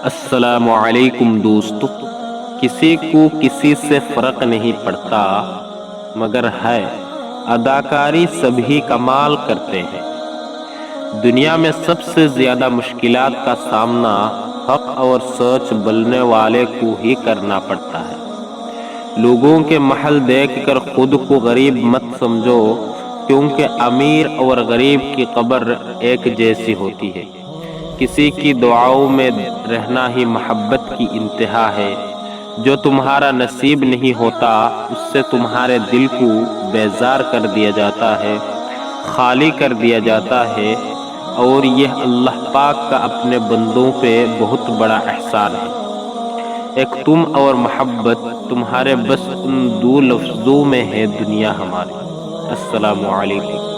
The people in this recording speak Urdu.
السلام علیکم دوستو، کسی کو کسی سے فرق نہیں پڑتا، مگر ہے اداکاری سبھی کمال کرتے ہیں۔ دنیا میں سب سے زیادہ مشکلات کا سامنا حق اور سچ بولنے والے کو ہی کرنا پڑتا ہے۔ لوگوں کے محل دیکھ کر خود کو غریب مت سمجھو، کیونکہ امیر اور غریب کی قبر ایک جیسی ہوتی ہے۔ کسی کی دعاؤں میں رہنا ہی محبت کی انتہا ہے۔ جو تمہارا نصیب نہیں ہوتا، اس سے تمہارے دل کو بیزار کر دیا جاتا ہے، خالی کر دیا جاتا ہے، اور یہ اللہ پاک کا اپنے بندوں پہ بہت بڑا احسان ہے۔ ایک تم اور محبت، تمہارے بس ان دو لفظوں میں ہے دنیا ہماری۔ السلام علیکم۔